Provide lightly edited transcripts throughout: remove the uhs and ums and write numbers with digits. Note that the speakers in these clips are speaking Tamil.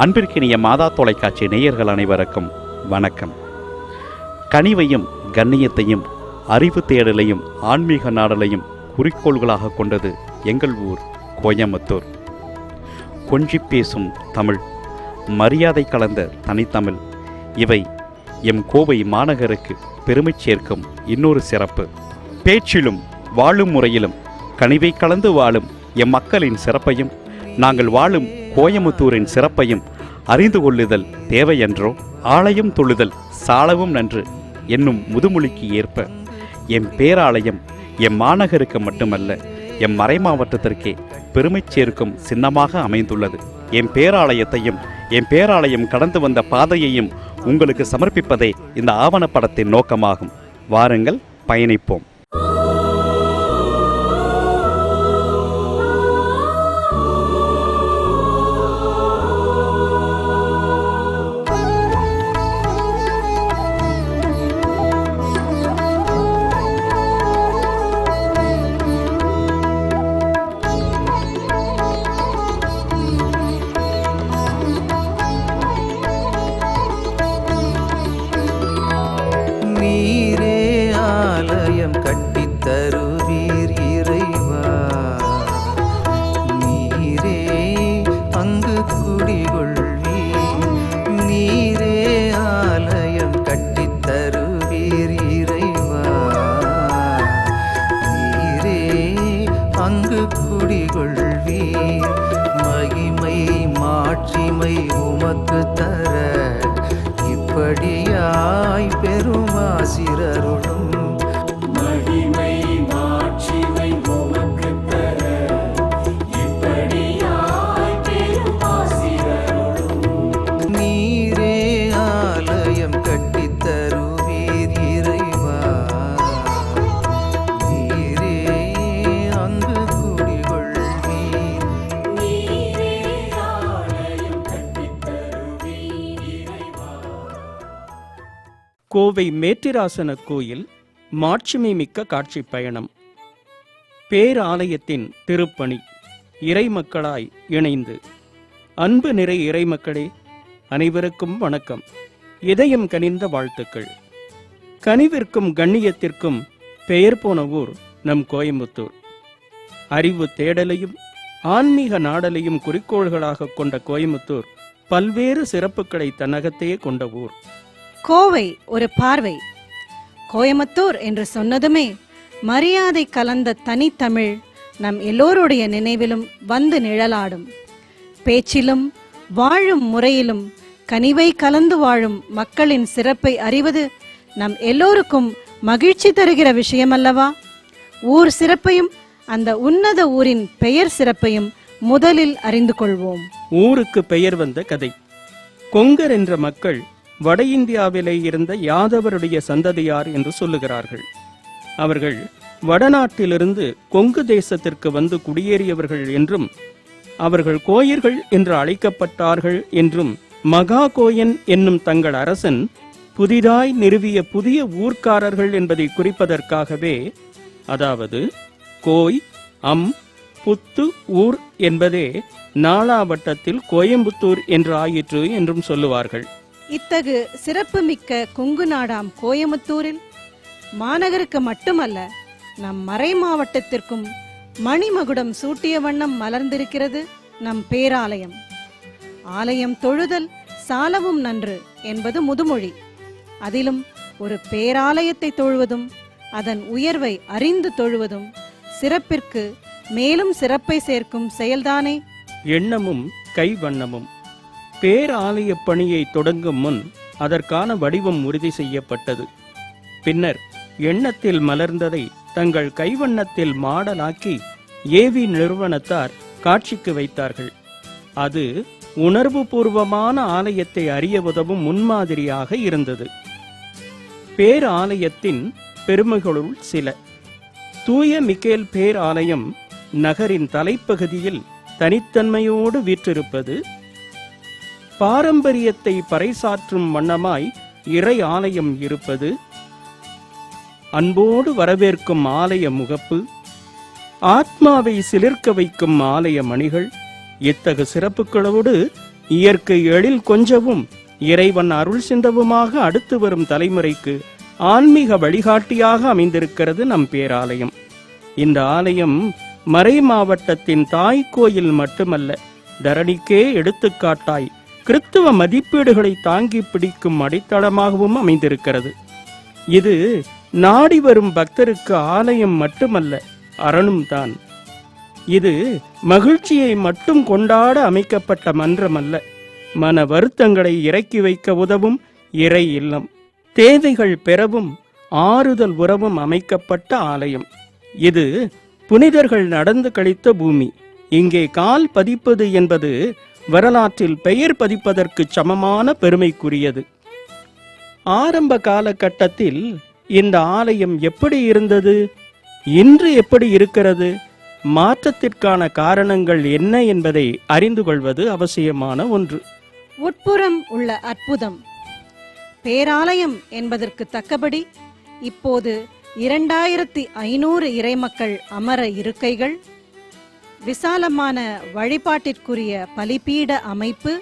அன்பிற்கினிய மாதா தொலைக்காட்சி நேயர்கள் அனைவருக்கும் வணக்கம். கனிவையும் கண்ணியத்தையும் அறிவு தேடலையும் ஆன்மீக நாடலையும் குறிக்கோள்களாக கொண்டது எங்கள் ஊர் கோயம்புத்தூர். கொஞ்சி பேசும் தமிழ், மரியாதை கலந்த தனித்தமிழ், இவை எம் கோவை மாநகருக்கு பெருமை சேர்க்கும் இன்னொரு சிறப்பு. பேச்சிலும் வாழும் முறையிலும் கனிவை கலந்து வாழும் எம் மக்களின் சிறப்பையும் நாங்கள் வாழும் கோயம்புத்தூரின் சிறப்பையும் அறிந்து கொள்ளுதல் தேவையன்றோ? ஆலயம் தொழுதல் சாலவும் நன்று என்னும் முதுமொழிக்கு ஏற்ப எம் பேராலயம் எம் மாநகருக்கு மட்டுமல்ல, எம் மறை மாவட்டத்திற்கே பெருமை சேர்க்கும் சின்னமாக அமைந்துள்ளது. எம் பேராலயத்தையும் எம் பேராலயம் கடந்து வந்த பாதையையும் உங்களுக்கு சமர்ப்பிப்பதே இந்த ஆவணப்படத்தின் நோக்கமாகும். வாருங்கள், பயணிப்போம். கட்டித்தருவீர் இறைவா, நீரே அங்கு குடிகொள்வீர். நீரே ஆலயம் கட்டித்தருவீர் இறைவா, நீரே அங்கு குடிகொள்வீர். மகிமை மாட்சிமை உமக்கு தர இப்படியாய் பெருமாசிரருளும். கோவை மேற்றிராசன கோயில் மாட்சிமை மிக்க காட்சி பயணம். பேராலயத்தின் திருப்பணி. இறைமக்களாய் இணைந்து. அன்பு நிறை இறைமக்களே, அனைவருக்கும் வணக்கம். இதயம் கனிந்த வாழ்த்துக்கள். கனிவிற்கும் கண்ணியத்திற்கும் பெயர் போன ஊர் நம் கோயம்புத்தூர். அறிவு தேடலையும் ஆன்மீக நாடலையும் குறிக்கோள்களாக கொண்ட கோயம்புத்தூர் பல்வேறு சிறப்புகளை தன்னகத்தையே கொண்ட ஊர். கோவை ஒரு பார்வை. கோயம்புத்தூர் என்று சொன்னதுமே மரியாதை கலந்த தனித்தமிழ் நம் எல்லோருடைய நினைவிலும் வந்து நிழலாடும். பேச்சிலும் வாழும் முறையிலும் கனிவை கலந்து வாழும் மக்களின் சிறப்பை அறிவது நம் எல்லோருக்கும் மகிழ்ச்சி தருகிற விஷயமல்லவா? ஊர் சிறப்பையும் அந்த உன்னத ஊரின் பெயர் சிறப்பையும் முதலில் அறிந்து கொள்வோம். ஊருக்கு பெயர் வந்த கதை. கொங்கர் என்ற மக்கள் வட இந்தியாவிலே இருந்த யாதவருடைய சந்ததியார் என்று சொல்லுகிறார்கள். அவர்கள் வடநாட்டிலிருந்து கொங்கு தேசத்திற்கு வந்து குடியேறியவர்கள் என்றும் அவர்கள் கோயர்கள் என்று அழைக்கப்பட்டார்கள் என்றும் மகா கோயன் என்னும் தங்கள் அரசன் புதிதாய் நிறுவிய புதிய ஊர்க்காரர்கள் என்பதை குறிப்பதற்காகவே, அதாவது கோய் அம் புத்து ஊர் என்பதே நாளாவட்டத்தில் கோயம்புத்தூர் என்று ஆயிற்று என்றும் சொல்லுவார்கள். இத்தகு சிறப்புமிக்க கொங்கு நாடாம் கோயம்புத்தூரில் மாநகருக்கு மட்டுமல்ல, நம் மறை மாவட்டத்திற்கும் மணிமகுடம் சூட்டிய வண்ணம் மலர்ந்திருக்கிறது நம் பேராலயம். ஆலயம் தொழுதல் சாலவும் நன்று என்பது முதுமொழி. அதிலும் ஒரு பேராலயத்தை தொழுவதும் அதன் உயர்வை அறிந்து தொழுவதும் சிறப்பிற்கு மேலும் சிறப்பை சேர்க்கும் செயல்தானே. எண்ணமும் கைவண்ணமும். பேராலய பணியை தொடங்கும் முன் அதற்கான வடிவம் உறுதி செய்யப்பட்டது. பின்னர் எண்ணத்தில் மலர்ந்ததை தங்கள் கைவண்ணத்தில் மாடலாக்கி ஏவி நிறுவனத்தார் காட்சிக்கு வைத்தார்கள். அது உணர்வு பூர்வமான ஆலயத்தை அறிய உதவும் முன்மாதிரியாக இருந்தது. பேராலயத்தின் பெருமைகளுள் சில. தூய மிக்கேல் பேராலயம் நகரின் தலைப்பகுதியில் தனித்தன்மையோடு வீற்றிருப்பது, பாரம்பரியத்தை பறைசாற்றும் வண்ணமாய் இறை ஆலயம் இருப்பது, அன்போடு வரவேற்கும் ஆலய முகப்பு, ஆத்மாவை சிலிர்க்க வைக்கும் ஆலய மணிகள், இத்தகு சிறப்புகளோடு இயற்கை எழில் கொஞ்சவும் இறைவன் அருள் சிந்தவுமாக அடுத்து வரும் தலைமுறைக்கு ஆன்மீக வழிகாட்டியாக அமைந்திருக்கிறது நம் பேராலயம். இந்த ஆலயம் மறை மாவட்டத்தின் தாய் கோயில் மட்டுமல்ல, தரணிக்கே எடுத்துக்காட்டாய் கிறித்துவ மதிப்பீடுகளை தாங்கி பிடிக்கும் அடித்தளமாகவும் அமைந்திருக்கிறது. இது நாடி வரும் பக்தருக்கு ஆலயம் மட்டுமல்ல, அரணும் தான். இது மகிழ்ச்சியை மட்டும் கொண்டாட அமைக்கப்பட்ட மன்றமல்ல, மன வருத்தங்களை இறக்கி வைக்க உதவும் இறை இல்லம், தேவைகள் பெறவும் ஆறுதல் உறவும் அமைக்கப்பட்ட ஆலயம். இது புனிதர்கள் நடந்து கழித்த பூமி. இங்கே கால் பதிப்பது என்பது வரலாற்றில் பெயர் பதிப்பதற்கு சமமான பெருமைக்குரியது. ஆரம்ப காலகட்டத்தில் இந்த ஆலயம் எப்படி இருந்தது, இன்று எப்படி இருக்கிறது, மாற்றத்திற்கான காரணங்கள் என்ன என்பதை அறிந்து கொள்வது அவசியமான ஒன்று. உட்புறம் உள்ள அற்புதம். பேராலயம் என்பதற்கு தக்கபடி இப்போது 2500 இறைமக்கள் அமர இருக்கைகள், விசாலமான வழிபாட்டிற்குரிய பலிபீட அமைப்பு,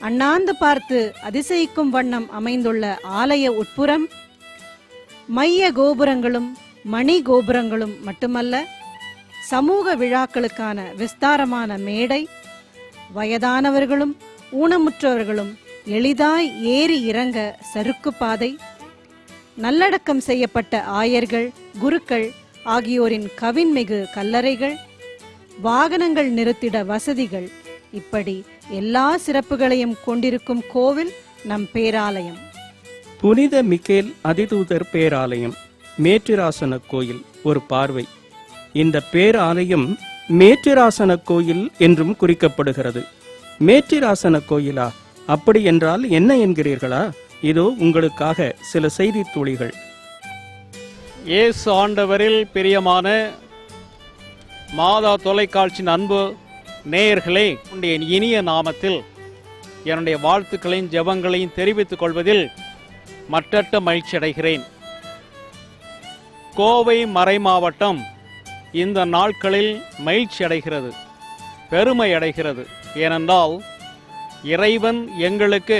அண்ணாந்து பார்த்து அதிசயிக்கும் வண்ணம் அமைந்துள்ள ஆலய உட்புறம், மைய கோபுரங்களும் மணி கோபுரங்களும் மட்டுமல்ல, சமூக விழாக்களுக்கான விஸ்தாரமான மேடை, வயதானவர்களும் ஊனமுற்றவர்களும் எளிதாய் ஏறி இறங்க சறுக்கு பாதை, நல்லடக்கம் செய்யப்பட்ட ஆயர்கள், குருக்கள் ஆகியோரின் கவின்மிகு கல்லறைகள், வாகனங்கள் நிறுத்திட வசதிகள், இப்படி எல்லா சிறப்புகளையும் கொண்டிருக்கும் கோவில் நம் பேராலயம். புனித மிக்கேல் அதிதூதர் பேராலயம், மேற்றிராசன கோயில் ஒரு பார்வை. இந்த பேராலயம் மேற்றிராசன கோயில் என்றும் குறிக்கப்படுகிறது. மேற்றிராசன கோயிலா? அப்படி என்றால் என்ன என்கிறீர்களா? இதோ உங்களுக்காக சில செய்தி துளிகள். இயேசு ஆண்டவரில் பிரியமான மாதா தொலைக்காட்சியின் அன்பு நேயர்களே, உடைய இனிய நாமத்தில் என்னுடைய வாழ்த்துக்களையும் ஜெபங்களையும் தெரிவித்துக் கொள்வதில் மற்றற்ற மகிழ்ச்சி அடைகிறேன். கோவை மறை மாவட்டம் இந்த நாட்களில் மகிழ்ச்சி அடைகிறது, பெருமை அடைகிறது. ஏனென்றால் இறைவன் எங்களுக்கு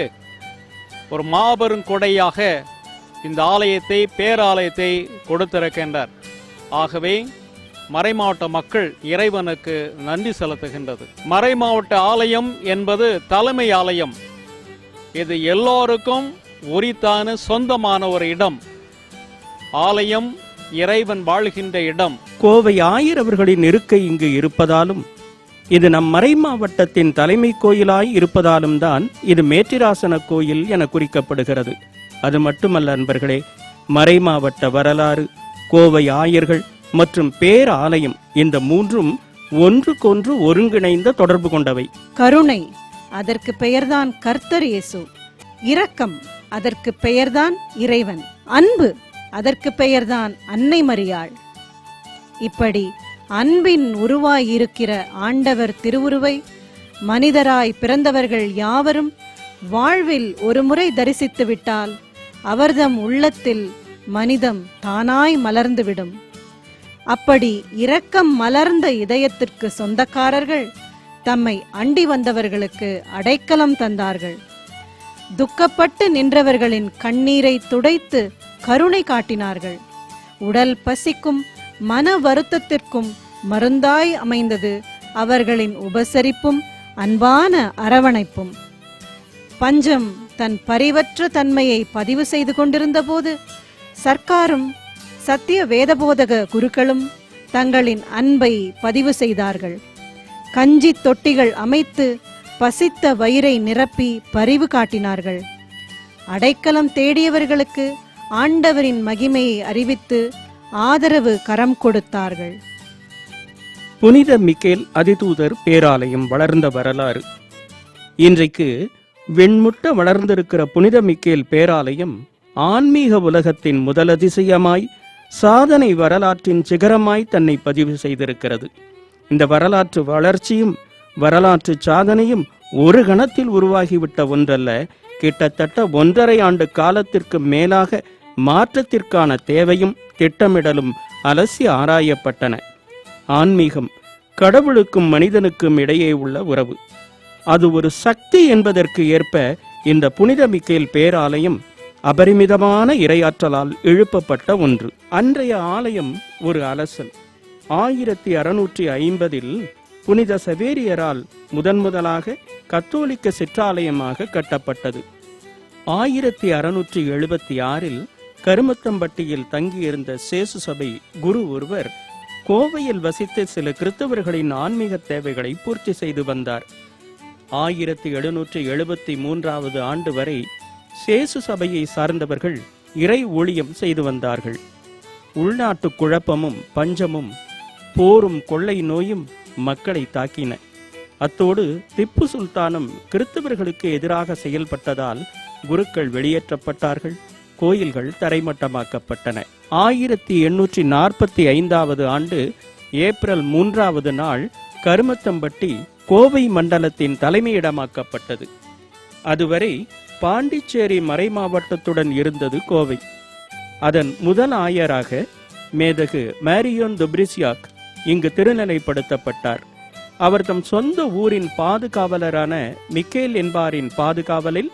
ஒரு மாபெரும் கொடையாக இந்த ஆலயத்தை, பேராலயத்தை கொடுத்திருக்கின்றார். ஆகவே மறைமாவட்ட மக்கள் இறைவனுக்கு நன்றி செலுத்துகின்றது. மறைமாவட்ட ஆலயம் என்பது தலைமை ஆலயம். இது எல்லோருக்கும் உரித்தான சொந்தமான ஒரு இடம். ஆலயம் இறைவன் வாழ்கின்ற இடம். கோவை ஆயர் அவர்களின் இருக்கை இங்கு இருப்பதாலும், இது நம் மறை மாவட்டத்தின் தலைமை கோயிலாய் இருப்பதாலும் தான் இது மேற்றிராசன கோயில் என குறிக்கப்படுகிறது. அது மட்டுமல்ல அன்பர்களே, மறை மாவட்ட வரலாறு, கோவை ஆயர்கள் மற்றும் பேராலயம், இந்த மூன்றும் ஒன்றுக்கொன்று ஒருங்கிணைந்த தொடர்பு கொண்டவை. கருணை, அதற்கு பெயர்தான் கர்த்தர் இயேசு. இரக்கம், அதற்கு பெயர்தான் இறைவன். அன்பு, அதற்கு பெயர்தான் அன்னை மரியாள். இப்படி அன்பின் உருவாய் இருக்கிற ஆண்டவர் திருவுருவை மனிதராய் பிறந்தவர்கள் யாவரும் வாழ்வில் ஒருமுறை தரிசித்து விட்டால் அவர்தம் உள்ளத்தில் மனிதம் தானாய் மலர்ந்துவிடும். அப்படி இரக்கம் மலர்ந்த இதயத்திற்கு சொந்தக்காரர்கள் தம்மை அண்டி வந்தவர்களுக்கு அடைக்கலம் தந்தார்கள். துக்கப்பட்டு நின்றவர்களின் கண்ணீரை துடைத்து கருணை காட்டினார்கள். உடல் பசிக்கும் மன வருத்தத்திற்கும் மருந்தாய் அமைந்தது அவர்களின் உபசரிப்பும் அன்பான அரவணைப்பும். பஞ்சம் தன் பரிவற்ற தன்மையை பதிவு செய்து கொண்டிருந்த போது சர்க்காரும் சத்திய வேதபோதக குருக்களும் தங்களின் அன்பை பதிவு செய்தார்கள். கஞ்சி தொட்டிகள் அமைத்து பசித்த வயிறை நிரப்பி பரிவு காட்டினார்கள். அடைக்கலம் தேடியவர்களுக்கு ஆண்டவரின் மகிமையை அறிவித்து ஆதரவு கரம் கொடுத்தார்கள். புனித மிக்கேல் அதிதூதர் பேராலயம் வளர்ந்த வரலாறு. இன்றைக்கு வெண்முட்ட வளர்ந்திருக்கிற புனித மிக்கேல் பேராலயம் ஆன்மீக உலகத்தின் முதல் அதிசயமாய், சாதனை வரலாற்றின் சிகரமாய் தன்னை பதிவு செய்திருக்கிறது. இந்த வரலாற்று வளர்ச்சியும் வரலாற்று சாதனையும் ஒரு கணத்தில் உருவாகிவிட்ட ஒன்றல்ல, கிட்டத்தட்ட 1.5 ஆண்டு காலத்திற்கு மேலாக மாற்றத்திற்கான தேவையும் திட்டமிடலும் அலசி ஆராயப்பட்டன. ஆன்மீகம் கடவுளுக்கும் மனிதனுக்கும் இடையே உள்ள உறவு. அது ஒரு சக்தி என்பதற்கு ஏற்ப இந்த புனித மிக்கேல் பேராலயம் அபரிமிதமான இறையாற்றலால் எழுப்பப்பட்ட ஒன்று. அன்றைய ஆலயம் ஒரு அலசல். 1650 புனித சவேரியரால் முதன்முதலாக கத்தோலிக்க சிற்றாலயமாக கட்டப்பட்டது. 1676 கருமத்தம்பட்டியில் தங்கியிருந்த சேசு சபை குரு ஒருவர் கோவையில் வசித்து சில கிறிஸ்தவர்களின் ஆன்மீக தேவைகளை பூர்த்தி செய்து வந்தார். 1773 ஆண்டு வரை சேசு சபையை சார்ந்தவர்கள் இறை ஊழியம் செய்து வந்தார்கள். உள்நாட்டு குழப்பமும் பஞ்சமும் போரும் கொள்ளை நோயும் மக்களை தாக்கின. அத்தோடு திப்பு சுல்தானும் கிறிஸ்தவர்களுக்கு எதிராக செயல்பட்டதால் குருக்கள் வெளியேற்றப்பட்டார்கள். கோயில்கள் தரைமட்டமாக்கப்பட்டன. 1845 ஆண்டு ஏப்ரல் 3 கருமத்தம்பட்டி கோவை மண்டலத்தின் தலைமையிடமாக்கப்பட்டது. அதுவரை பாண்டிச்சேரி மறைமாவட்டத்துடன் இருந்தது கோவை. அதன் முதல் ஆயராக மேதகு மேரியோன் துப்ரிசியாக் இங்கு திருநிலைப்படுத்தப்பட்டார். அவர் தம் சொந்த ஊரின் பாதுகாவலரான மிக்கேல் என்பாரின் பாதுகாவலில்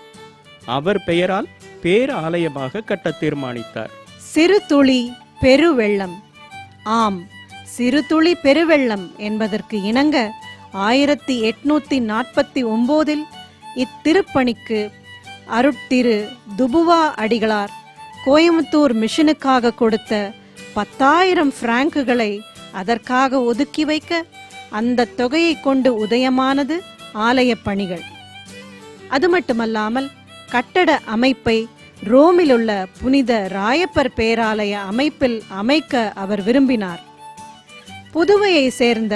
அவர் பெயரால் பேராலயமாக கட்ட தீர்மானித்தார். சிறு துளி பெருவெள்ளம். ஆம், சிறு துளி பெருவெள்ளம் என்பதற்கு இணங்க 1849 இத்திருப்பணிக்கு அருட்திரு துபுவா அடிகளார் கோயம்புத்தூர் மிஷனுக்காக கொடுத்த 10,000 பிராங்குகளை அதற்காக ஒதுக்கி வைக்க அந்த தொகையை கொண்டு உதயமானது ஆலய பணிகள். அது மட்டுமல்லாமல் கட்டட அமைப்பை ரோமிலுள்ள புனித ராயப்பர் பேராலய அமைப்பில் அமைக்க அவர் விரும்பினார். புதுவையை சேர்ந்த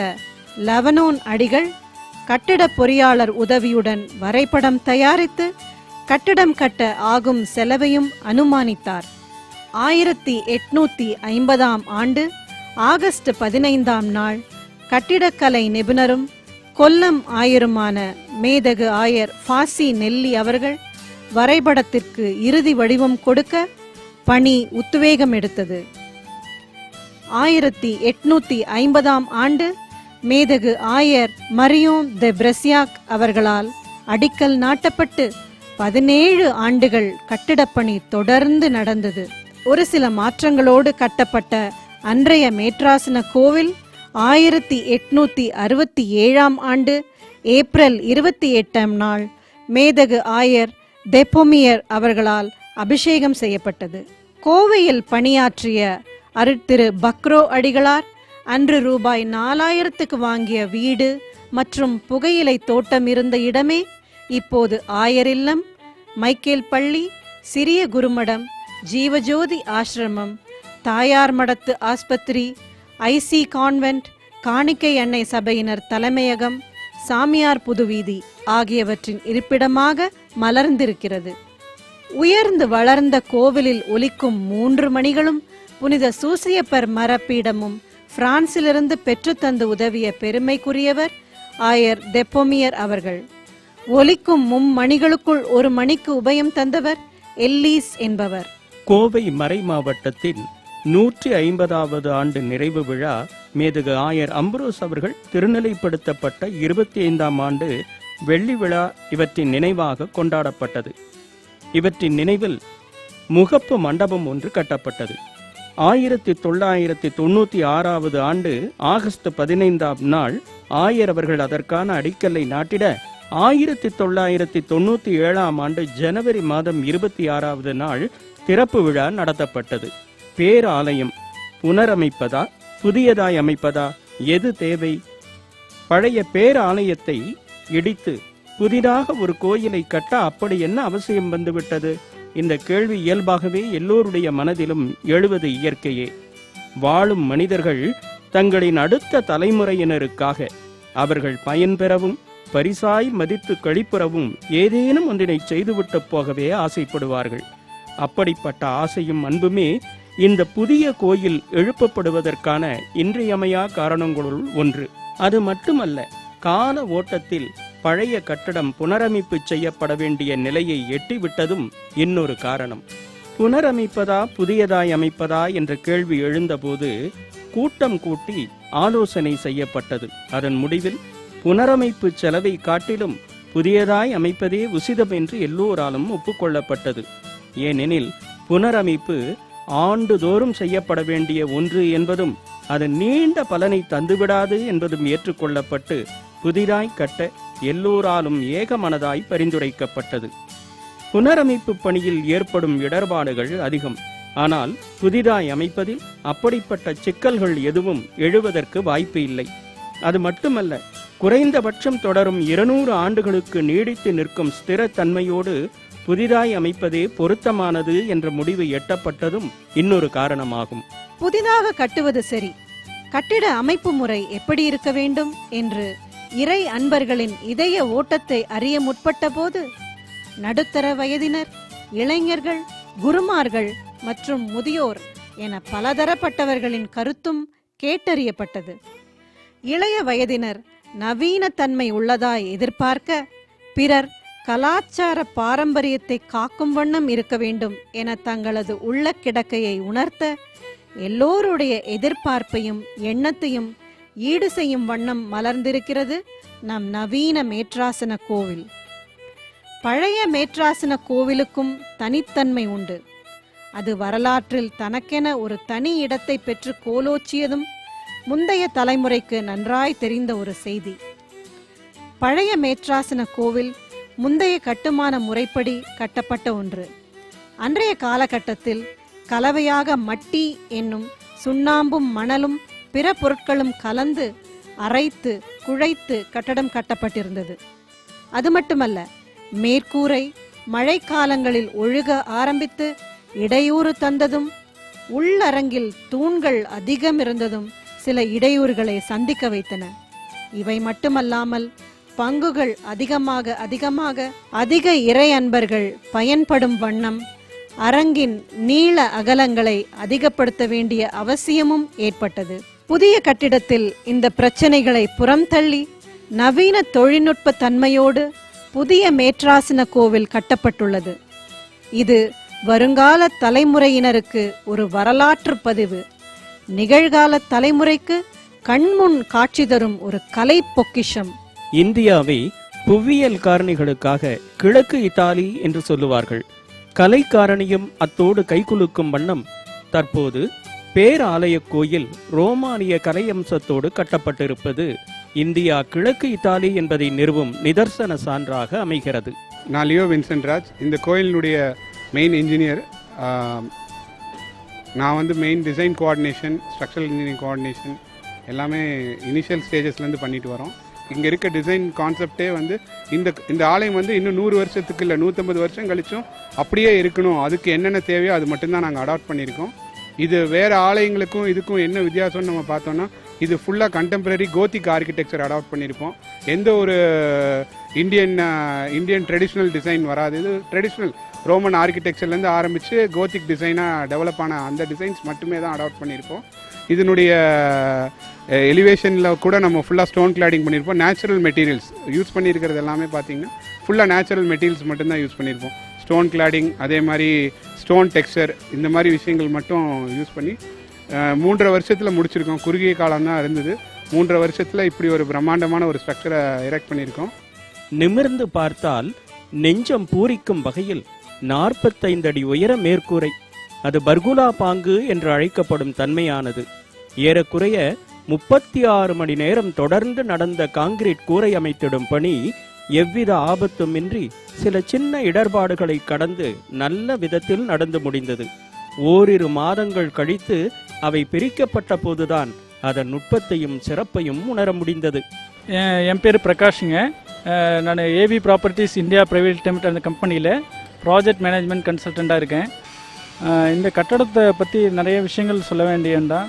லெவனோன் அடிகள் கட்டிட பொறியாளர் உதவியுடன் வரைபடம் தயாரித்து கட்டிடம் கட்ட ஆகும் செலவையும் அனுமானித்தார். 1850 ஆண்டு ஆகஸ்ட் 15 கட்டிடக்கலை நிபுணரும் கொல்லம் ஆயருமான மேதகு ஆயர் ஃபாசி நெல்லி அவர்கள் வரைபடத்திற்கு இறுதி வடிவம் கொடுக்க பணி உத்வேகம் எடுத்தது. 1850 ஆண்டு மேதகு ஆயர் மரியோன் தெ பிரசியாக் அவர்களால் அடிக்கல் நாட்டப்பட்டு 17 ஆண்டுகள் கட்டிடப்பணி தொடர்ந்து நடந்தது. ஒரு சில மாற்றங்களோடு கட்டப்பட்ட அன்றைய மேற்றாசன கோவில் 1867 ஆண்டு ஏப்ரல் 28 மேதகு ஆயர் தெப்போமியர் அவர்களால் அபிஷேகம் செய்யப்பட்டது. கோவையில் பணியாற்றிய அருட்திரு பக்ரோ அடிகளார் அன்று ரூபாய் 4000க்கு வாங்கிய வீடு மற்றும் புகையிலை தோட்டம் இருந்த இடமே இப்போது ஆயர் இல்லம், மைக்கேல் பள்ளி, சிறிய குருமடம், ஜீவஜோதி ஆசிரமம், தாயார் மடத்து ஆஸ்பத்திரி, ஐசி கான்வென்ட், காணிக்கை அன்னை சபையினர் தலைமையகம், சாமியார் புதுவீதி ஆகியவற்றின் இருப்பிடமாக மலர்ந்திருக்கிறது. உயர்ந்து வளர்ந்த கோவிலில் ஒலிக்கும் 3 மணிகளும் புனித சூசியப்பர் மரப்பீடமும் பிரான்சிலிருந்து பெற்றுத்தந்து உதவிய பெருமைக்குரியவர் ஆயர் தெப்போமியர் அவர்கள். ஒலிக்கும் 3 மணிகளுக்குள் 1 மணிக்கு உபயம் தந்தவர் எல்லீஸ் என்பவர். கோவை மறை மாவட்டத்தின் 150வது ஆண்டு நிறைவு விழா மேதகு ஆயர் அம்புரோஸ் அவர்கள் திருநிலைப்படுத்தப்பட்ட 25ஆம் ஆண்டு வெள்ளி விழா இவற்றின் நினைவாக கொண்டாடப்பட்டது. இவற்றின் நினைவில் முகப்பு மண்டபம் ஒன்று கட்டப்பட்டது. 1996வது ஆண்டு ஆகஸ்ட் 15 ஆயர் அவர்கள் அதற்கான அடிக்கல்லை நாட்டிட 1997 ஆண்டு ஜனவரி 26 திறப்பு விழா நடத்தப்பட்டது. பேராலயம் புனரமைப்பதா புதியதாய் அமைப்பதா, எது தேவை? பழைய பேராலயத்தை இடித்து புதிதாக ஒரு கோயிலை கட்ட அப்படி என்ன அவசியம் வந்துவிட்டது? இந்த கேள்வி இயல்பாகவே எல்லோருடைய மனதிலும் எழுவது இயற்கையே. வாழும் மனிதர்கள் தங்களின் அடுத்த தலைமுறையினருக்காக அவர்கள் பயன்பெறவும் பரிசாய் மதித்து கழிப்புறவும் ஏதேனும் ஒன்றினை செய்துவிட்டு போகவே ஆசைப்படுவார்கள். அப்படிப்பட்ட ஆசையும் அன்புமே இந்த புதிய கோயில் எழுப்பப்படுவதற்கான இன்றியமையா காரணங்களுள் ஒன்று. அது மட்டுமல்ல, கால ஓட்டத்தில் பழைய கட்டடம் புனரமைப்பு செய்யப்பட வேண்டிய நிலையை எட்டிவிட்டதும் இன்னொரு காரணம். புனரமைப்பதா புதியதாய் அமைப்பதா என்ற கேள்வி எழுந்தபோது கூட்டம் கூட்டி ஆலோசனை செய்யப்பட்டது. அதன் முடிவில் புனரமைப்பு செலவை காட்டிலும் புதியதாய் அமைப்பதே உசிதம் என்று எல்லோராலும் ஒப்புக்கொள்ளப்பட்டது. ஏனெனில் புனரமைப்பு ஆண்டுதோறும் செய்யப்பட வேண்டிய ஒன்று என்பதும் அது நீண்ட பலனை தந்துவிடாது என்பதும் ஏற்றுக்கொள்ளப்பட்டு புதிதாய் கட்ட எல்லோராலும் ஏகமனதாய் பரிந்துரைக்கப்பட்டது. புனரமைப்பு பணியில் ஏற்படும் இடர்பாடுகள் அதிகம். ஆனால் புதிதாய் அமைப்பதில் அப்படிப்பட்ட சிக்கல்கள் எதுவும் எழுவதற்கு வாய்ப்பு இல்லை. அது மட்டுமல்ல, குறைந்தபட்சம் தொடரும் 200 ஆண்டுகளுக்கு நீடித்து நிற்கும் ஸ்திரத்தன்மையோடு புதிதாய் அமைப்பதே பொருத்தமானது என்ற முடிவு எட்டப்பட்டதும் இன்னொரு காரணமாகும். புதிதாக கட்டுவது சரி, கட்டிட அமைப்பு முறை எப்படி இருக்க வேண்டும் என்று இறை அன்பர்களின் இதய ஓட்டத்தை அறிய முற்பட்ட போது நடுத்தர வயதினர், இளைஞர்கள், குருமார்கள் மற்றும் முதியோர் என பலதரப்பட்டவர்களின் கருத்தும் கேட்டறியப்பட்டது. இளைய வயதினர் நவீனத்தன்மை உள்ளதாய் எதிர்பார்க்க, பிறர் கலாச்சார பாரம்பரியத்தை காக்கும் வண்ணம் இருக்க வேண்டும் என தங்களது உள்ள கிடக்கையை உணர்த்த, எல்லோருடைய எதிர்பார்ப்பையும் எண்ணத்தையும் ஈடு செய்யும் வண்ணம் மலர்ந்திருக்கிறது நம் நவீன மேற்றாசன கோவில். பழைய மேற்றாசன கோவிலுக்கும் தனித்தன்மை உண்டு. அது வரலாற்றில் தனக்கென ஒரு தனி இடத்தை பெற்று கோலோச்சியதும் முந்தைய தலைமுறைக்கு நன்றாய் தெரிந்த ஒரு செய்தி. பழைய மேற்றாசன கோவில் முந்தைய கட்டுமான முறைப்படி கட்டப்பட்ட ஒன்று. அன்றைய காலகட்டத்தில் கலவையாக மட்டி என்னும் சுண்ணாம்பும் மணலும் பிற பொருட்களும் கலந்து அரைத்து குழைத்து கட்டடம் கட்டப்பட்டிருந்தது. அது மட்டுமல்ல, மேற்கூரை மழைக்காலங்களில் ஒழுக ஆரம்பித்து இடையூறு தந்ததும், உள்ளரங்கில் தூண்கள் அதிகம் இருந்ததும் சில இடையூறுகளை சந்திக்க வைத்தன. இவை மட்டுமல்லாமல் பங்குகள் அதிகமாக அதிக இறை அன்பர்கள் பயன்படும் வண்ணம் அரங்கின் நீள அகலங்களை அதிகப்படுத்த வேண்டிய அவசியமும் ஏற்பட்டது. புதிய கட்டிடத்தில் இந்த பிரச்சனைகளை புறம் தள்ளி நவீன தொழில்நுட்ப தன்மையோடு புதிய மேற்றாசன கோவில் கட்டப்பட்டுள்ளது. இது வருங்கால தலைமுறையினருக்கு ஒரு வரலாற்று பதிவு, நிகழ்கால தலைமுறைக்கு கண்முன் காட்சி தரும் ஒரு கலை பொக்கிஷம். இந்தியாவை புவியியல் காரணிகளுக்காக கிழக்கு இத்தாலி என்று சொல்லுவார்கள். கலை காரணியும் அத்தோடு கைகுலுக்கும் வண்ணம் தற்போது பேராலய கோயில் ரோமானிய கலையம்சத்தோடு கட்டப்பட்டிருப்பது இந்தியா கிழக்கு இத்தாலி என்பதை நிறுவும் நிதர்சன சான்றாக அமைகிறது. நான் லியோ வின்சென்ட் ராஜ், இந்த கோயிலினுடைய மெயின் இன்ஜினியர். நான் வந்து main design coordination, structural engineering coordination எல்லாமே இனிஷியல் ஸ்டேஜஸ்லேருந்து பண்ணிட்டு வரோம். இங்கே இருக்க டிசைன் கான்செப்டே வந்து இந்த ஆலயம் வந்து இன்னும் 100 வருஷத்துக்கு இல்லை 150 வருஷம் கழிச்சும் அப்படியே இருக்கணும், அதுக்கு என்னென்ன தேவையோ அது மட்டும்தான் நாங்கள் அடாப்ட் பண்ணியிருக்கோம். இது வேறு ஆலயங்களுக்கும் இதுக்கும் என்ன வித்தியாசம்னு நம்ம பார்த்தோன்னா, இது ஃபுல்லாக கண்டெம்பரரி கோத்திக் ஆர்கிடெக்சர் அடாப்ட் பண்ணியிருப்போம். எந்த ஒரு இந்தியன் ட்ரெடிஷ்னல் டிசைன் வராது. இது ட்ரெடிஷ்னல் ரோமன் ஆர்கிடெக்சர்லேருந்து ஆரம்பித்து கோத்திக் டிசைனாக டெவலப் ஆன அந்த டிசைன்ஸ் மட்டுமே தான் அடாப்ட் பண்ணியிருப்போம். இதனுடைய எலிவேஷனில் கூட நம்ம ஃபுல்லாக ஸ்டோன் கிளாடிங் பண்ணியிருப்போம். நேச்சுரல் மெட்டீரியல்ஸ் யூஸ் பண்ணியிருக்கிறது எல்லாமே பார்த்திங்கன்னா ஃபுல்லாக நேச்சுரல் மெட்டீரியல்ஸ் மட்டும்தான் யூஸ் பண்ணியிருப்போம். ஸ்டோன் கிளாடிங், அதே மாதிரி ஸ்டோன் டெக்ஸ்சர், இந்த மாதிரி விஷயங்கள் மட்டும் யூஸ் பண்ணி 3.5 வருஷத்தில் முடிச்சிருக்கோம். குறுகிய காலம் தான் இருந்தது. 3.5 வருஷத்தில் இப்படி ஒரு பிரம்மாண்டமான ஒரு ஸ்ட்ரக்சரை எரெக்ட் பண்ணியிருக்கோம். நிமிர்ந்து பார்த்தால் நெஞ்சம் பூரிக்கும் வகையில் 45 அடி உயர மேற்கூரை, அது பர்குலா பாங்கு என்று அழைக்கப்படும் தன்மையானது. ஏறக்குறைய 36 மணி நேரம் தொடர்ந்து நடந்த காங்கிரீட் கூரை அமைத்திடும் பணி எவ்வித ஆபத்துமின்றி சில சின்ன இடர்பாடுகளை கடந்து நல்ல விதத்தில் நடந்து முடிந்தது. ஓரிரு மாதங்கள் கழித்து அவை பிரிக்கப்பட்ட போதுதான் அதன் நுட்பத்தையும் சிறப்பையும் உணர முடிந்தது. என் பேர் பிரகாஷுங்க. நான் AV properties India private limited அந்த கம்பெனியில் ப்ராஜெக்ட் மேனேஜ்மெண்ட் கன்சல்டண்ட்டாக இருக்கேன். இந்த கட்டடத்தை பற்றி நிறைய விஷயங்கள் சொல்ல வேண்டியதுதான்.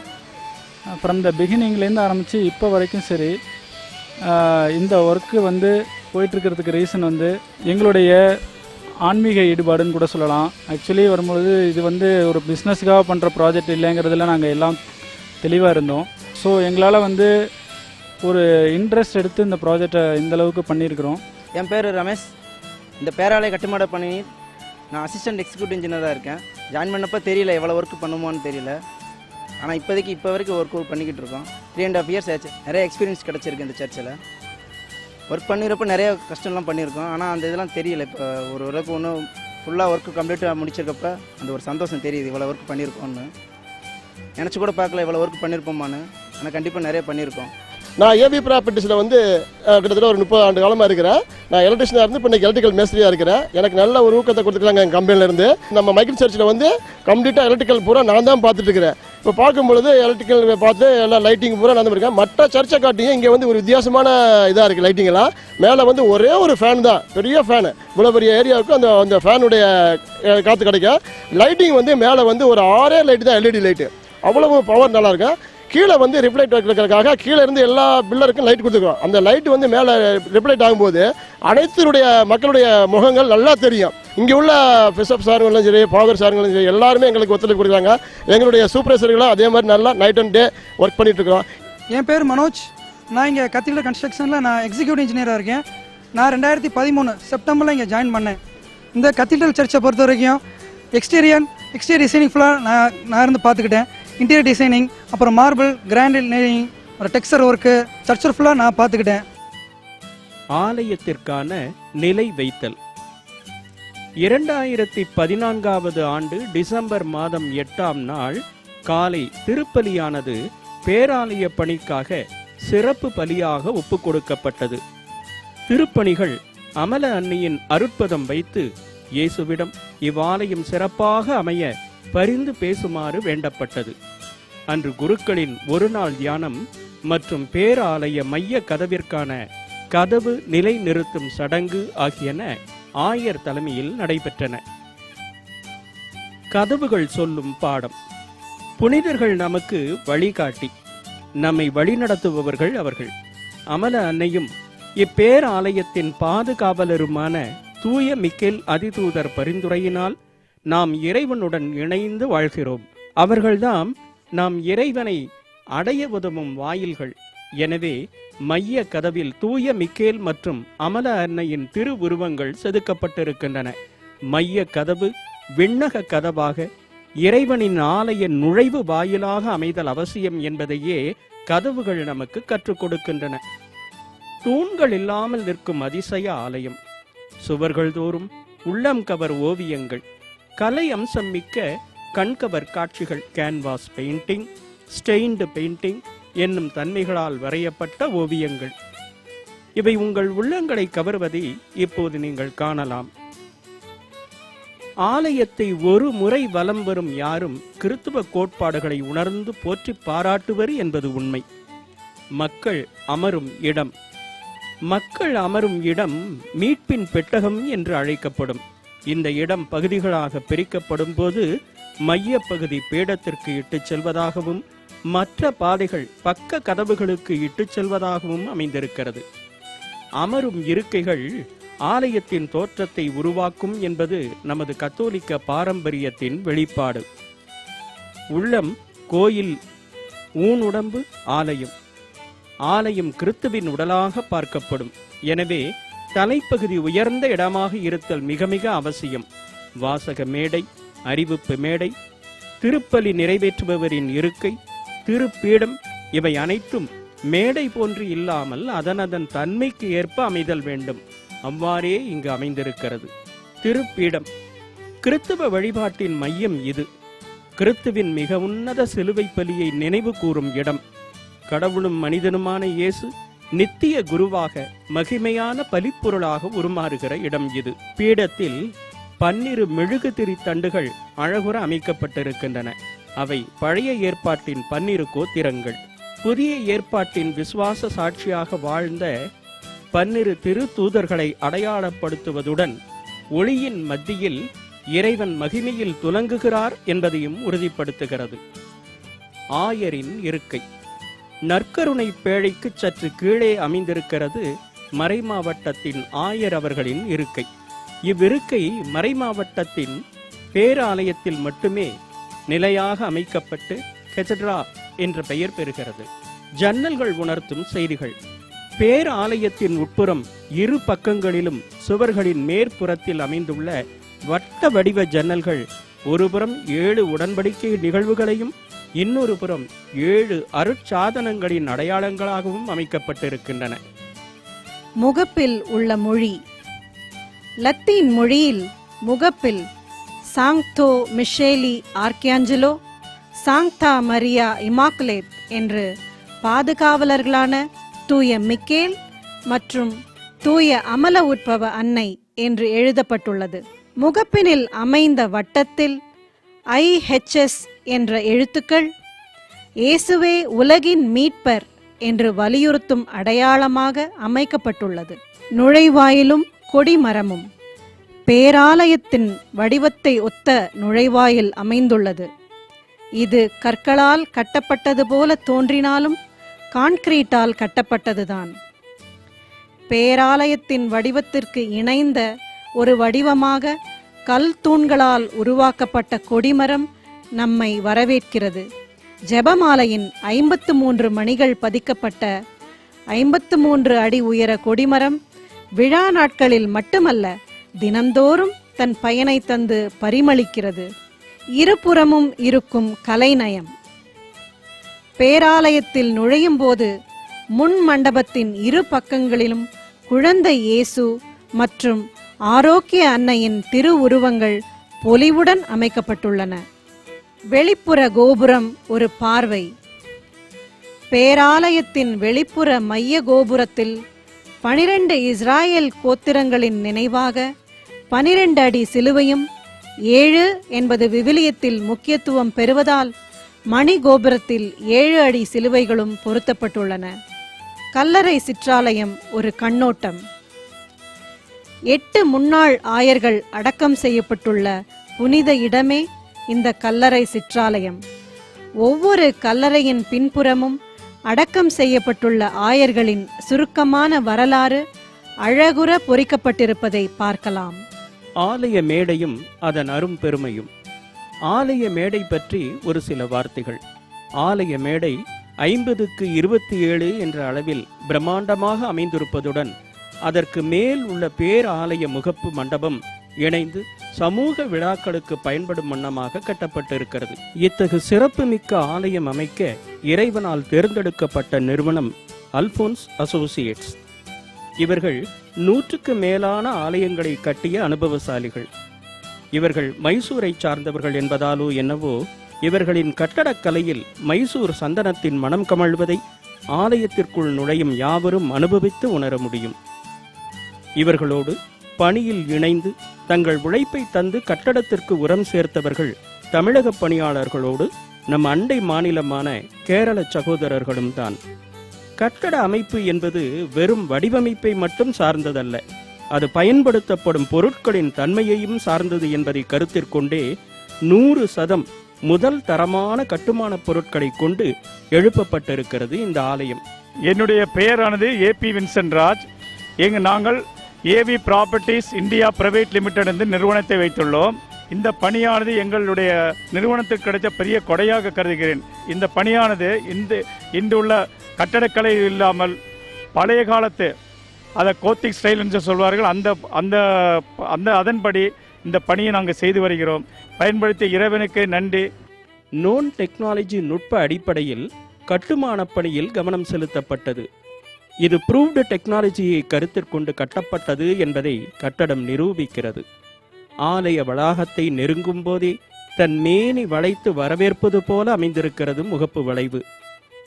ஃப்ரம் த பிகினிங்லேருந்து ஆரம்பித்து இப்போ வரைக்கும் சரி, இந்த ஒர்க்கு வந்து போயிட்டுருக்கிறதுக்கு ரீசன் வந்து எங்களுடைய ஆன்மீக ஈடுபாடுன்னு கூட சொல்லலாம். ஆக்சுவலி வரும்பொழுது இது வந்து ஒரு பிஸ்னஸுக்காக பண்ணுற ப்ராஜெக்ட் இல்லைங்கிறதுல நாங்கள் எல்லாம் தெளிவாக இருந்தோம். ஸோ எங்களால் வந்து ஒரு இன்ட்ரெஸ்ட் எடுத்து இந்த ப்ராஜெக்டை இந்தளவுக்கு பண்ணியிருக்கிறோம். என் பேர் ரமேஷ். இந்த பேராலய கட்டுமான பணி நான் அசிஸ்டன்ட் எக்ஸிக்யூட்டிவ் இன்ஜினியராக இருக்கேன். ஜாயின் பண்ணப்போ தெரியல எவ்வளோ ஒர்க் பண்ணுமோன்னு தெரியல. ஆனால் இப்போ வரைக்கும் ஒர்க் பண்ணிக்கிட்டு இருக்கோம். 3.5 இயர்ஸ் ஆச்சு. நிறைய எக்ஸ்பீரியன்ஸ் கிடச்சிருக்கு இந்த சர்ச்சில். ஒர்க் பண்ணியிருப்ப நிறைய கஷ்டம்லாம் பண்ணியிருக்கோம். ஆனால் அந்த இதெல்லாம் தெரியல. இப்போ ஒரு ஓரளவுக்கு ஒன்றும் ஃபுல்லாக ஒர்க்கு கம்ப்ளீட்டாக முடிச்சிருக்கப்ப அந்த ஒரு சந்தோஷம் தெரியுது. இவ்வளோ ஒர்க் பண்ணியிருக்கோன்னு நினச்சி கூட பார்க்கல, இவ்வளோ ஒர்க் பண்ணியிருப்போமான்னு. ஆனால் கண்டிப்பாக நிறைய பண்ணியிருக்கோம். நான் ஏவி ப்ராப்பர்ட்டிஸில் வந்து கிட்டத்தட்ட ஒரு 30 ஆண்டு காலமாக இருக்கிறேன். நான் எலக்ட்ரிஷனாக இருந்து இப்போ இன்றைக்கி எலக்ட்ரிக்கல் மேஸ்திரியாக இருக்கிறேன். எனக்கு நல்ல ஒரு ஊக்கத்தை கொடுத்துருக்காங்க எங்கள் கம்பெனிலேருந்து. நம்ம மைக்கேல் சர்ச்சில் வந்து கம்ப்ளீட்டாக எலக்ட்ரிக்கல் பூரா நான் தான் பார்த்துட்டு இருக்கிறேன். இப்போ பார்க்கும்பொழுது எலக்ட்ரிக்கல் பார்த்து எல்லாம் லைட்டிங் பூரா நான் இருக்கேன். மற்ற சர்ச்சை காட்டியும் இங்கே வந்து ஒரு வித்தியாசமான இதாக இருக்குது லைட்டிங்கெல்லாம். மேலே வந்து ஒரே ஒரு ஃபேன் தான், பெரிய ஃபேனு. இவ்வளோ பெரிய ஏரியாவுக்கு அந்த ஃபேனுடைய காற்று கிடைக்கும். லைட்டிங் வந்து மேலே வந்து ஒரு 6 லைட்டு தான், எல்இடி லைட்டு. அவ்வளவு பவர் நல்லாயிருக்கும். கீழே வந்து ரிப்ளைட் வைக்கிறதுக்காக கீழே இருந்து எல்லா பில்லருக்கும் லைட் கொடுத்துருக்கோம். அந்த லைட்டு வந்து மேலே ரிப்ளைட் ஆகும்போது அனைத்துடைய மக்களுடைய முகங்கள் நல்லா தெரியும். இங்கே உள்ள பிஷப் சாருங்களும் சரி, ஃபாதர் சாருங்களும் சரி, எல்லாருமே எங்களுக்கு ஒத்துழைப்பு கொடுக்குறாங்க. எங்களுடைய சூப்பர்வைசர்களும் அதே மாதிரி நல்லா நைட் அண்ட் டே ஒர்க் பண்ணிட்டு இருக்கிறோம். என் பேர் மனோஜ். நான் இங்கே கத்தீட்ரல் கன்ஸ்ட்ரக்ஷனில் நான் எக்ஸிக்யூட்டிவ் இன்ஜினியராக இருக்கேன். நான் 2013 செப்டம்பரில் இங்கே ஜாயின் பண்ணேன். இந்த கத்தீட்ரல் சர்ச்சை பொறுத்த வரைக்கும் எக்ஸ்டீரியர் டிசைனிங் ஃபுல்லாக நான் இருந்து பார்த்துக்கிட்டேன். இன்டீரியர் டிசைனிங், அப்புறம் மார்பிள், கிரானைட் லேயிங், ஒரு டெக்ஸ்சர் ஒர்க்கு, ஸ்ட்ரக்சர் ஃபுல்லாக நான் பார்த்துக்கிட்டேன். ஆலயத்திற்கான நிலை வைத்தல் 2014 ஆண்டு டிசம்பர் மாதம் 8ஆம் நாள் காலை திருப்பலியானது பேராலய பணிக்காக சிறப்பு பலியாக ஒப்புக் கொடுக்கப்பட்டது. திருப்பணிகள் அமல அன்னையின் அருட்பதம் வைத்து இயேசுவிடம் இவ்வாலயம் சிறப்பாக அமைய பரிந்து பேசுமாறு வேண்டப்பட்டது. அன்று குருக்களின் ஒரு நாள் தியானம் மற்றும் பேராலய மைய கதவிற்கான கதவு நிலை நிறுத்தும் சடங்கு ஆகியன ஆயர் தலைமையில் நடைபெற்றன. கதவுகள் சொல்லும் பாடம். புனிதர்கள் நமக்கு வழிகாட்டி, நம்மை வழிநடத்துபவர்கள் அவர்கள். அமல அன்னையும் இப்பேராலயத்தின் பாதுகாவலருமான தூய மிக்கேல் அதிதூதர் பரிந்துரையினால் நாம் இறைவனுடன் இணைந்து வாழ்கிறோம். அவர்கள்தான் நாம் இறைவனை அடைய உதவும் வாயில்கள். எனவே மைய கதவில் தூய மிக்கேல் மற்றும் அமல அன்னையின் திருவுருவங்கள் செதுக்கப்பட்டிருக்கின்றன. மைய கதவு விண்ணக கதவாக இறைவனின் ஆலய நுழைவு வாயிலாக அமைதல் அவசியம் என்பதையே கதவுகள் நமக்கு கற்றுக் கொடுக்கின்றன. தூண்கள் இல்லாமல் நிற்கும் அதிசய ஆலயம். சுவர்கள் தோறும் உள்ளம் கவர் ஓவியங்கள், கலை அம்சம் மிக்க கண்கவர் காட்சிகள், கேன்வாஸ் பெயிண்டிங், ஸ்டெயின்டு பெயிண்டிங் என்னும் தன்மைகளால் வரையப்பட்ட ஓவியங்கள். இவை உங்கள் உள்ளங்களை கவர்வதை இப்போது நீங்கள் காணலாம். ஆலயத்தை ஒரு முறை வலம் வரும் யாரும் கிறித்துவ கோட்பாடுகளை உணர்ந்து போற்றி பாராட்டுவர் என்பது உண்மை. மக்கள் அமரும் இடம். மக்கள் அமரும் இடம் மீட்பின் பெட்டகம் என்று அழைக்கப்படும். இந்த இடம் பகுதிகளாக பிரிக்கப்படும் போது மைய பகுதி பீடத்திற்கு இட்டுச் செல்வதாகவும் மற்ற பாதைகள் பக்க கதவுகளுக்கு இட்டுச் செல்வதாகவும் அமைந்திருக்கிறது. அமரும் இருக்கைகள் ஆலயத்தின் தோற்றத்தை உருவாக்கும் என்பது நமது கத்தோலிக்க பாரம்பரியத்தின் வெளிப்பாடு. உள்ளம் கோயில், ஊனுடம்பு ஆலயம். ஆலயம் கிறிஸ்துவின் உடலாக பார்க்கப்படும். எனவே தலைப்பகுதி உயர்ந்த இடமாக இருத்தல் மிக மிக அவசியம். வாசக மேடை, அறிவிப்பு மேடை, திருப்பலி நிறைவேற்றுபவரின் இருக்கை, திருப்பீடம் இவை அனைத்தும் மேடை போன்று இல்லாமல் அதன் தன்மைக்கு ஏற்ப அமைதல் வேண்டும். அவ்வாறே இங்கு அமைந்திருக்கிறது. திருப்பீடம் கிறித்துவ வழிபாட்டின் மையம் இது. கிறித்துவின் மிக உன்னத சிலுவை பலியை நினைவு கூறும் இடம். கடவுளும் மனிதனுமான இயேசு நித்திய குருவாக மகிமையான பலிப்பொருளாக உருமாறுகிற இடம் இது. பீடத்தில் 12 மெழுகுதிரி தண்டுகள் அழகுற அமைக்கப்பட்டிருக்கின்றன. அவை பழைய ஏற்பாட்டின் 12 கோத்திரங்கள். புதிய ஏற்பாட்டின் விசுவாச சாட்சியாக வாழ்ந்த 12 திரு தூதர்களை அடையாளப்படுத்துவதுடன் ஒளியின் மத்தியில் இறைவன் மகிமையில் துலங்குகிறார் என்பதையும் உறுதிப்படுத்துகிறது. ஆயரின் இருக்கை. நற்கருணை பேழைக்கு சற்று கீழே அமைந்திருக்கிறது மறைமாவட்டத்தின் ஆயர் அவர்களின் இருக்கை. இவ்விருக்கை மறைமாவட்டத்தின் பேராலயத்தில் மட்டுமே நிலையாக அமைக்கப்பட்டு கெசட்ரா என்ற பெயர் பெறுகிறது. ஜன்னல்கள் உணர்த்தும் செய்திகள். பேராலயத்தின் உட்புறம் இரு பக்கங்களிலும் சுவர்களின் மேற்புறத்தில் அமைந்துள்ள வட்ட வடிவ ஜன்னல்கள் ஒருபுறம் 7 உடன்படிக்கை நிகழ்வுகளையும் இன்னொரு புறம் 7 அருட்சாதனங்களின் அடையாளங்களாகவும் அமைக்கப்பட்டிருக்கின்றன. முகப்பில் உள்ள மொழி. லத்தீன் மொழியில் முகப்பில் சாங்தோ மிஷேலி ஆர்கியாஞ்சலோ, சாங்தா மரியா இமாக்குலேட் என்று பாதுகாவலர்களான தூய மிக்கேல் மற்றும் தூய அமல உட்பவ அன்னை என்று எழுதப்பட்டுள்ளது. முகப்பினில் அமைந்த வட்டத்தில் IHS என்ற எழுத்துக்கள் இயேசுவே உலகின் மீட்பர் என்று வலியுறுத்தும் அடையாளமாக அமைக்கப்பட்டுள்ளது. நுழைவாயிலும் கொடிமரமும் பேராலயத்தின் வடிவத்தை ஒத்த நுழைவாயில் அமைந்துள்ளது. இது கற்களால் கட்டப்பட்டது போல தோன்றினாலும் கான்கிரீட்டால் கட்டப்பட்டதுதான். பேராலயத்தின் வடிவத்திற்கு இணைந்த ஒரு வடிவமாக கல் தூண்களால் உருவாக்கப்பட்ட கொடிமரம் நம்மை வரவேற்கிறது. ஜெபமாலையின் 53 மணிகள் பதிக்கப்பட்ட 53 அடி உயர கொடிமரம் விழா நாட்களில் மட்டுமல்ல, தினந்தோறும் தன் பயனை தந்து பரிமளிக்கிறது. இருபுறமும் இருக்கும் கலைநயம். பேராலயத்தில் நுழையும் போது முன் மண்டபத்தின் இரு பக்கங்களிலும் குழந்தை இயேசு மற்றும் ஆரோக்கிய அன்னையின் திருவுருவங்கள் பொலிவுடன் அமைக்கப்பட்டுள்ளன. வெளிப்புற கோபுரம் ஒரு பார்வை. பேராலயத்தின் வெளிப்புற மைய கோபுரத்தில் 12 இஸ்ராயேல் கோத்திரங்களின் நினைவாக 12 அடி சிலுவையும் 7 என்பது விவிலியத்தில் முக்கியத்துவம் பெறுவதால் மணி கோபுரத்தில் 7 அடி சிலுவைகளும் பொருத்தப்பட்டுள்ளன. கல்லறை சிற்றாலயம் ஒரு கண்ணோட்டம். 8 முன்னாள் ஆயர்கள் அடக்கம் செய்யப்பட்டுள்ள புனித இடமே இந்த கல்லறை சிற்றாலயம். ஒவ்வொரு கல்லறையின் பின்புறமும் அடக்கம் செய்யப்பட்டுள்ள ஆயர்களின் சுருக்கமான வரலாறு அழகுற பொறிக்கப்பட்டிருப்பதை பார்க்கலாம். ஆலய மேடையும் அதன் அரும்பெருமையும். ஆலய மேடை பற்றி ஒரு சில வார்த்தைகள். ஆலய மேடை 50க்கு 27 என்ற அளவில் பிரம்மாண்டமாக அமைந்திருப்பதுடன் அதற்கு மேல் உள்ள பேராலய முகப்பு மண்டபம் இணைந்து சமூக விழாக்களுக்கு பயன்படும் வண்ணமாக கட்டப்பட்டிருக்கிறது. இத்தகு சிறப்புமிக்க ஆலயம் அமைக்க இறைவனால் தேர்ந்தெடுக்கப்பட்ட நிறுவனம் அல்போன்ஸ் அசோசியேட்ஸ். இவர்கள் 100க்கு மேலான ஆலயங்களை கட்டிய அனுபவசாலிகள். இவர்கள் மைசூரை சார்ந்தவர்கள் என்பதாலோ என்னவோ இவர்களின் கட்டடக்கலையில் மைசூர் சந்தனத்தின் மனம் கமழ்வதை ஆலயத்திற்குள் நுழையும் யாவரும் அனுபவித்து உணர முடியும். இவர்களோடு பணியில் இணைந்து தங்கள் உழைப்பை தந்து கட்டடத்திற்கு உரம் சேர்த்தவர்கள் தமிழக பணியாளர்களோடு நம் அண்டை மாநிலமான கேரள சகோதரர்களும் தான். கட்டட அமைப்பு என்பது வெறும் வடிவமைப்பை மட்டும் சார்ந்ததல்ல, அது பயன்படுத்தப்படும் பொருட்களின் தன்மையையும் சார்ந்தது என்பதை கருத்திற்கொண்டே 100% முதல் தரமான கட்டுமான பொருட்களை கொண்டு எழுப்பப்பட்டிருக்கிறது இந்த ஆலயம். என்னுடைய பெயரானது ஏபி வின்சென்ட் ராஜ். நாங்கள் AV properties India private limited என்று நிறுவனத்தை வைத்துள்ளோம். இந்த பணியானது எங்களுடைய நிறுவனத்துக்கு கிடைத்த பெரிய கொடையாக கருதுகிறேன். இந்த பணியானது இன்றுள்ள கட்டடக்கலை இல்லாமல் பழைய காலத்து அதை கோத்திக் ஸ்டைல் என்று சொல்வார்கள், அதன்படி இந்த பணியை நாங்கள் செய்து வருகிறோம். பயன்படுத்திய இறைவனுக்கு நன்றி. நோன் டெக்னாலஜி நுட்ப அடிப்படையில் கட்டுமான பணியில் கவனம் செலுத்தப்பட்டது. இது ப்ரூவ்டு டெக்னாலஜியை கருத்திற்கொண்டு கட்டப்பட்டது என்பதை கட்டடம் நிரூபிக்கிறது. ஆலய வளாகத்தை நெருங்கும் போதே தன் மேனி வளைத்து வரவேற்பது போல அமைந்திருக்கிறது முகப்பு வளைவு.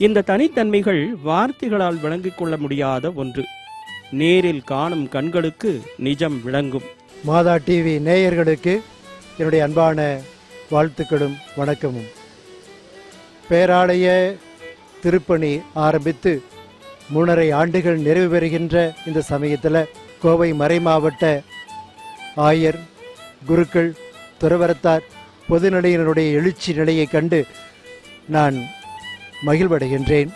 இந்த தனித்தன்மைகள் வார்த்தைகளால் விளங்கிக் கொள்ள முடியாத ஒன்று. நேரில் காணும் கண்களுக்கு நிஜம் விளங்கும். மாதா டிவி நேயர்களுக்கு என்னுடைய அன்பான வாழ்த்துக்களும் வணக்கமும். பேராலய திருப்பணி ஆரம்பித்து 3.5 ஆண்டுகள் நிறைவு பெறுகின்ற இந்த சமயத்தில் கோவை மறைமாவட்ட ஆயர், குருக்கள், துறவரத்தார், பொதுநிலையினருடைய எழுச்சி நிலையை கண்டு நான் மகிழ்வடைகின்றேன்.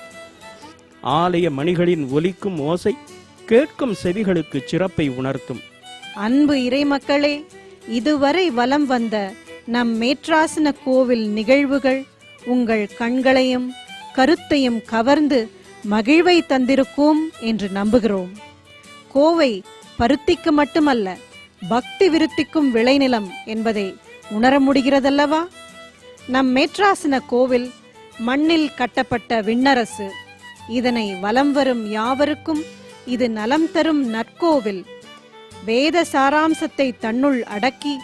ஆலய மணிகளின் ஒலிக்கும் ஓசை கேட்கும் செவிகளுக்கு சிறப்பை உணர்த்தும். அன்பு இறைமக்களே, இதுவரை வலம் வந்த நம் மேற்றாசன கோவில் நிகழ்வுகள் உங்கள் கண்களையும் கருத்தையும் கவர்ந்து மகிழ்வை தந்திருக்கும் என்று நம்புகிறோம். கோவை பருத்திக்கு மட்டுமல்ல, பக்தி விருத்திக்கும் விளைநிலம் என்பதை உணர முடிகிறதல்லவா? நம் மேற்றாசன கோவில் மண்ணில் கட்டப்பட்ட விண்ணரசு. இதனை வலம் வரும் யாவருக்கும் இது நலம் தரும் நற்கோவில். வேத சாராம்சத்தை தன்னுள் அடக்கி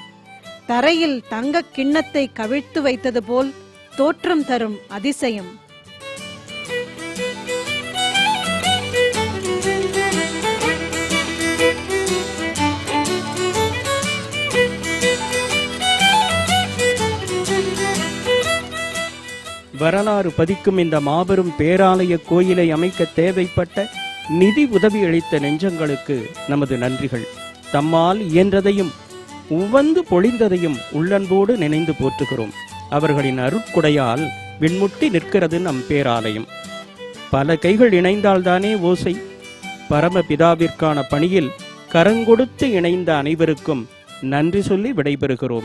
தரையில் தங்க கிண்ணத்தை கவிழ்த்து வைத்தது போல் தோற்றம் தரும் அதிசயம். வரலாறு பதிக்கும் இந்த மாபெரும் பேராலய கோயிலை அமைக்க தேவைப்பட்ட நிதி உதவி அளித்த நெஞ்சங்களுக்கு நமது நன்றிகள். தம்மால் இயன்றதையும் உவந்து பொழிந்ததையும் உள்ளன்போடு நினைந்து போற்றுகிறோம். அவர்களின் அருட்கொடையால் விண்முட்டி நிற்கிறது நம் பேராலயம். பல கைகள் இணைந்தால்தானே ஓசை. பரமபிதாவிற்கான பணியில் கரங்கொடுத்து இணைந்த அனைவருக்கும் நன்றி சொல்லி விடைபெறுகிறோம்.